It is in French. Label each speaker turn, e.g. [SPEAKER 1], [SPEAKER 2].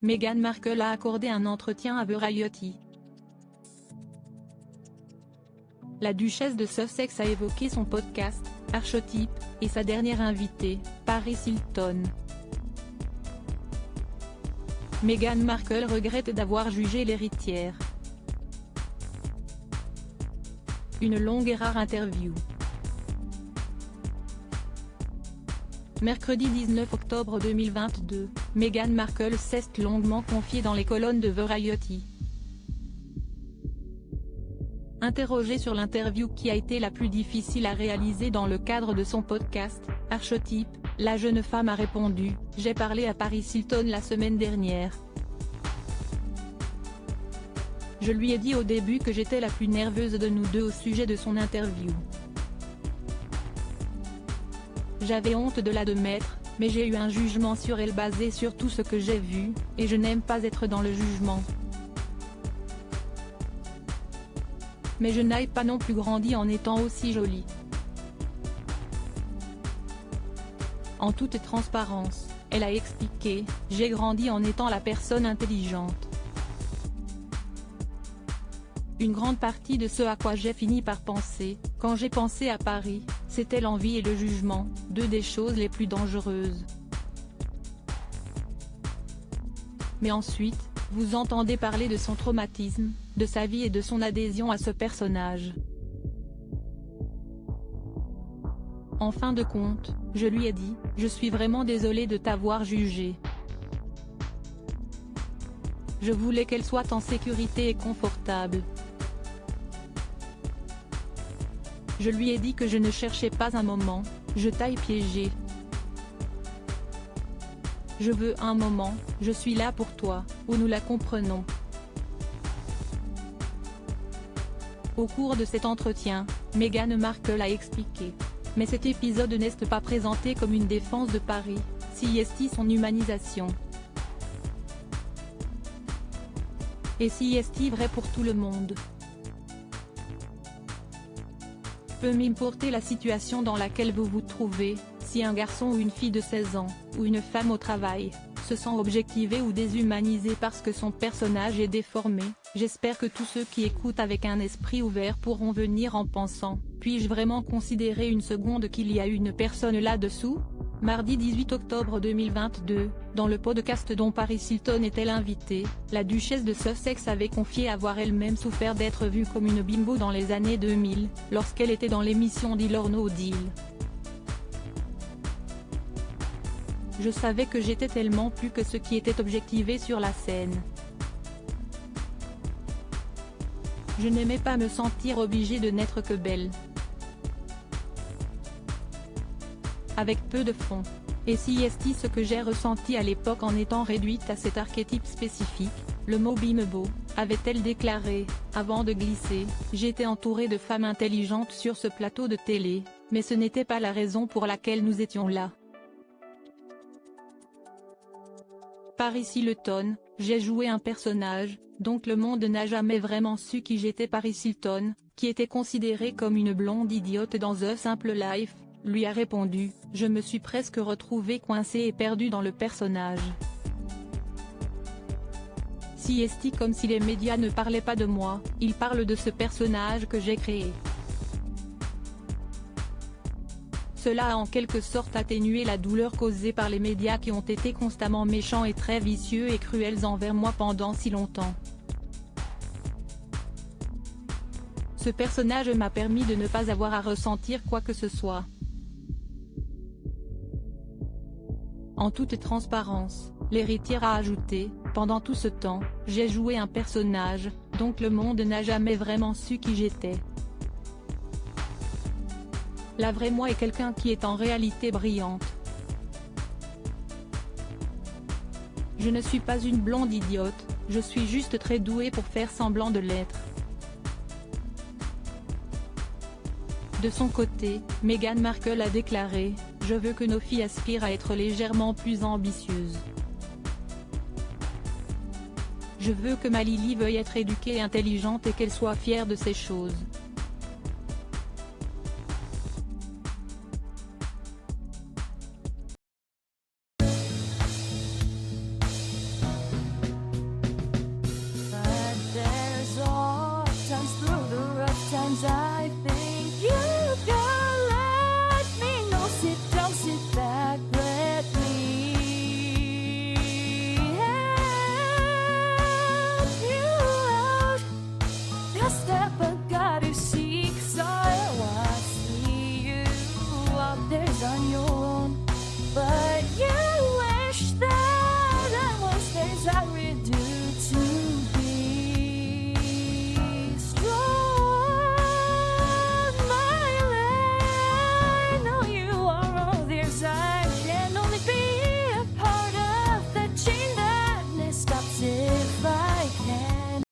[SPEAKER 1] Meghan Markle a accordé un entretien à Variety. La duchesse de Sussex a évoqué son podcast, Archetype, et sa dernière invitée, Paris Hilton. Meghan Markle regrette d'avoir jugé l'héritière. Une longue et rare interview. Mercredi 19 octobre 2022, Meghan Markle s'est longuement confiée dans les colonnes de Variety. Interrogée sur l'interview qui a été la plus difficile à réaliser dans le cadre de son podcast, Archetype, la jeune femme a répondu « J'ai parlé à Paris Hilton la semaine dernière. Je lui ai dit au début que j'étais la plus nerveuse de nous deux au sujet de son interview. J'avais honte de l'admettre, mais j'ai eu un jugement sur elle basé sur tout ce que j'ai vu, et je n'aime pas être dans le jugement. Mais je n'ai pas non plus grandi en étant aussi jolie. En toute transparence, elle a expliqué, j'ai grandi en étant la personne intelligente. Une grande partie de ce à quoi j'ai fini par penser, quand j'ai pensé à Paris, c'était l'envie et le jugement, deux des choses les plus dangereuses. Mais ensuite, vous entendez parler de son traumatisme, de sa vie et de son adhésion à ce personnage. En fin de compte, je lui ai dit, je suis vraiment désolée de t'avoir jugé. Je voulais qu'elle soit en sécurité et confortable. Je lui ai dit que je ne cherchais pas un moment, je t'ai piégé. Je veux un moment, je suis là pour toi, où nous la comprenons. Au cours de cet entretien, Meghan Markle a expliqué. Mais cet épisode n'est pas présenté comme une défense de Paris, si est son humanisation. Et si est vrai pour tout le monde. Peu m'importer la situation dans laquelle vous vous trouvez, si un garçon ou une fille de 16 ans, ou une femme au travail, se sent objectivé ou déshumanisé parce que son personnage est déformé, j'espère que tous ceux qui écoutent avec un esprit ouvert pourront venir en pensant, puis-je vraiment considérer une seconde qu'il y a une personne là-dessous ? Mardi 18 octobre 2022, dans le podcast dont Paris Hilton était l'invitée, la duchesse de Sussex avait confié avoir elle-même souffert d'être vue comme une bimbo dans les années 2000, lorsqu'elle était dans l'émission Deal or No Deal. Je savais que j'étais tellement plus que ce qui était objectivé sur la scène. Je n'aimais pas me sentir obligée de n'être que belle. Avec peu de fond. Et si est ce que j'ai ressenti à l'époque en étant réduite à cet archétype spécifique, le mot bimbo, avait-elle déclaré, avant de glisser, j'étais entourée de femmes intelligentes sur ce plateau de télé, mais ce n'était pas la raison pour laquelle nous étions là. Paris Hilton, j'ai joué un personnage, donc le monde n'a jamais vraiment su qui j'étais. Paris Hilton, qui était considérée comme une blonde idiote dans The Simple Life, lui a répondu, je me suis presque retrouvée coincée et perdue dans le personnage. Si est comme si les médias ne parlaient pas de moi, ils parlent de ce personnage que j'ai créé. Cela a en quelque sorte atténué la douleur causée par les médias qui ont été constamment méchants et très vicieux et cruels envers moi pendant si longtemps. Ce personnage m'a permis de ne pas avoir à ressentir quoi que ce soit. En toute transparence, l'héritière a ajouté, pendant tout ce temps, j'ai joué un personnage, donc le monde n'a jamais vraiment su qui j'étais. La vraie moi est quelqu'un qui est en réalité brillante. Je ne suis pas une blonde idiote, je suis juste très douée pour faire semblant de l'être. De son côté, Meghan Markle a déclaré « Je veux que nos filles aspirent à être légèrement plus ambitieuses. Je veux que ma Lily veuille être éduquée et intelligente et qu'elle soit fière de ces choses.
[SPEAKER 2] Sometimes I think